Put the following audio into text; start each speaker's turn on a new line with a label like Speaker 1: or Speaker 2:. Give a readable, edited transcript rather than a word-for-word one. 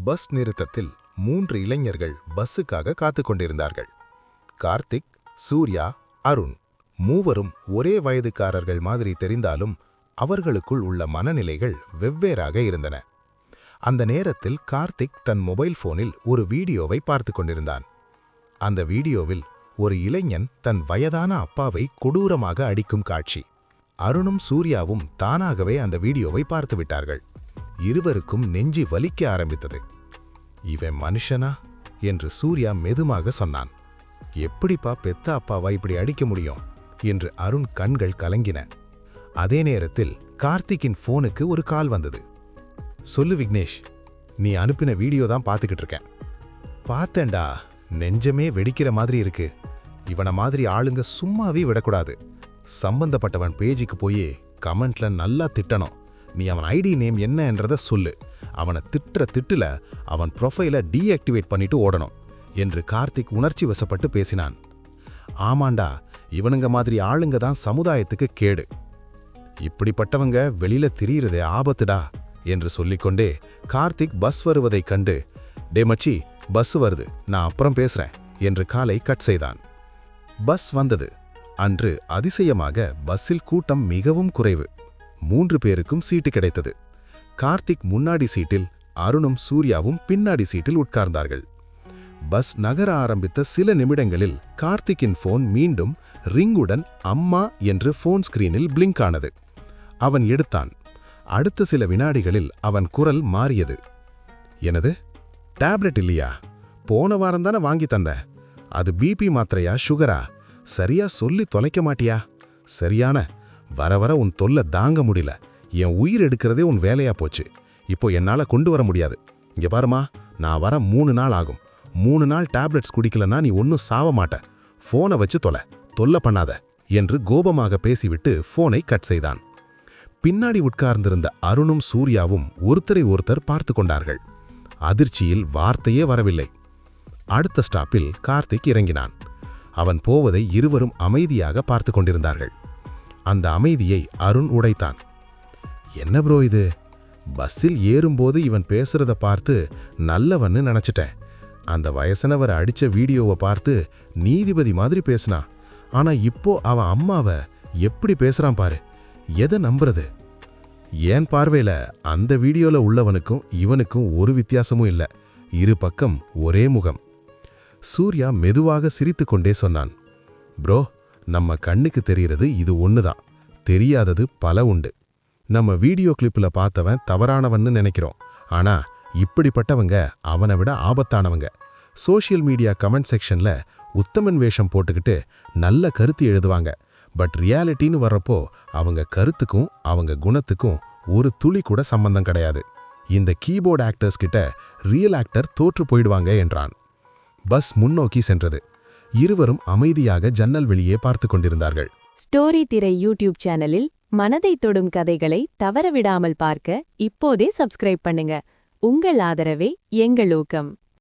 Speaker 1: Bus நிறுத்தத்தில் 3 இளைஞர்கள் பஸ்ஸுக்காக காத்துக் கொண்டிருந்தார்கள். கார்த்திக், சூர்யா, அருண் மூவரும் ஒரே வயதுக்காரர்கள் மாதிரி தெரிந்தாலும் அவர்களுக்குள் உள்ள மனநிலைகள் வெவ்வேறாக இருந்தன. அந்த நேரத்தில் கார்த்திக் தன் மொபைல் போனில் ஒரு வீடியோவை பார்த்து கொண்டிருந்தான். அந்த வீடியோவில் ஒரு இளைஞன் தன் வயதான அப்பாவை கொடூரமாக அடிக்கும் காட்சி. அருணும் சூர்யாவும் தானாகவே அந்த வீடியோவை பார்த்துவிட்டார்கள். இருவருக்கும் நெஞ்சி வலிக்க ஆரம்பித்தது. இவன் மனுஷனா என்று சூர்யா மெதுமாக சொன்னான். எப்படிப்பா பெத்த அப்பாவா இப்படி அடிக்க முடியும் என்று அருண் கண்கள் கலங்கின. அதே நேரத்தில் கார்த்திக்கின் போனுக்கு ஒரு கால் வந்தது. சொல்லு விக்னேஷ், நீ அனுப்பின வீடியோ தான் பார்த்துக்கிட்டு இருக்கேன். பார்த்தேன்டா, நெஞ்சமே வெடிக்கிற மாதிரி இருக்கு. இவனை மாதிரி ஆளுங்க சும்மாவே விடக்கூடாது. சம்பந்தப்பட்டவன் பேஜுக்கு போய் கமெண்ட்ல நல்லா திட்டணும். நீ அவன் ஐடி நேம் என்னன்றத சொல்லு. அவனை திட்டுல அவன் ப்ரொஃபைல டீஆக்டிவேட் பண்ணிட்டு ஓடணும் என்று கார்த்திக் உணர்ச்சி வசப்பட்டு பேசினான். ஆமாண்டா, இவனுங்க மாதிரி ஆளுங்க தான் சமுதாயத்துக்கு கேடு. இப்படிப்பட்டவங்க வெளியில திரியிறதே ஆபத்துடா என்று சொல்லிக்கொண்டே கார்த்திக் பஸ் வருவதைக் கண்டு, டே மச்சி, பஸ் வருது, நான் அப்புறம் பேசுறேன் என்று காலை கட் செய்தான். பஸ் வந்தது. அன்று அதிசயமாக பஸ்ஸில் கூட்டம் மிகவும் குறைவு. 3 பேருக்கும் சீட்டு கிடைத்தது. கார்த்திக் முன்னாடி சீட்டில், அருணும் சூர்யாவும் பின்னாடி சீட்டில் உட்கார்ந்தார்கள். பஸ் நகர ஆரம்பித்த சில நிமிடங்களில் கார்த்திக்கின் போன் மீண்டும் ரிங்குடன் அம்மா என்று போன் ஸ்கிரீனில் பிளிங்க் ஆனது. அவன் எடுத்தான். அடுத்த சில வினாடிகளில் அவன் குரல் மாறியது. எனது டேப்லெட் இல்லையா? போன வாரம்தானே வாங்கி தந்த. அது பிபி மாத்திரையா, சுகரா? சரியா சொல்லி தொலைக்க மாட்டியா? சரியான வர வர உன் தொல்லை தாங்க முடியல. என் உயிர் எடுக்கிறதே உன் வேலையா போச்சு. இப்போ என்னால கொண்டு வர முடியாது. இங்க பாருமா, நான் வர 3 நாள் ஆகும். 3 நாள் டேப்லெட்ஸ் குடிக்கலன்னா நீ ஒன்னும் சாவ மாட்ட. போனை வச்சு தொல்லை பண்ணாத என்று கோபமாக பேசிவிட்டு போனை கட் செய்தான். பின்னாடி உட்கார்ந்திருந்த அருணும் சூர்யாவும் ஒருத்தரை ஒருத்தர் பார்த்து கொண்டார்கள். அதிர்ச்சியில் வார்த்தையே வரவில்லை. அடுத்த ஸ்டாப்பில் கார்த்திக் இறங்கினான். அவன் போவதை இருவரும் அமைதியாக பார்த்து கொண்டிருந்தார்கள். அந்த அமைதியை அருண் உடைத்தான். என்ன ப்ரோ இது? பஸ்ஸில் ஏறும்போது இவன் பேசுறத பார்த்து நல்லவன்னு நினைச்சிட்டேன். அந்த வயசனவர் அடிச்ச வீடியோவை பார்த்து நீதிபதி மாதிரி பேசினா. ஆனா இப்போ அவன் அம்மாவை எப்படி பேசுறான் பாரு. எதை நம்புறது? ஏன் பார்வையில அந்த வீடியோல உள்ளவனுக்கும் இவனுக்கும் ஒரு வித்தியாசமும் இல்ல. இரு பக்கம் ஒரே முகம். சூர்யா மெதுவாக சிரித்துக்கொண்டே சொன்னான், ப்ரோ, நம்ம கண்ணுக்கு தெரிகிறது இது ஒண்ணுதான். தெரியாதது பல உண்டு. நம்ம வீடியோ கிளிப்ல பார்த்தவன் தவறானவன்னு நினைக்கிறோம். ஆனா இப்படிப்பட்டவங்க அவனை விட ஆபத்தானவங்க. சோஷியல் மீடியா கமெண்ட் செக்ஷன்ல உத்தமன் வேஷம் போட்டுக்கிட்டு நல்ல கருத்து எழுதுவாங்க. பட் ரியாலிட்டின்னு வர்றப்போ அவங்க கருத்துக்கும் அவங்க குணத்துக்கும் ஒரு துளி கூட சம்பந்தம் கிடையாது. இந்த கீபோர்ட் ஆக்டர்ஸ் கிட்ட ரியல் ஆக்டர் தோற்று போயிடுவாங்க என்றான். பஸ் முன்னோக்கி சென்றது. இருவரும் அமைதியாக ஜன்னல் வெளியே பார்த்து கொண்டிருந்தார்கள்.
Speaker 2: ஸ்டோரி திரை யூடியூப் சேனலில் மனதை தொடும் கதைகளை தவறவிடாமல் பார்க்க இப்போதே சப்ஸ்கிரைப் பண்ணுங்க. உங்கள் ஆதரவே எங்கள் ஊக்கம்.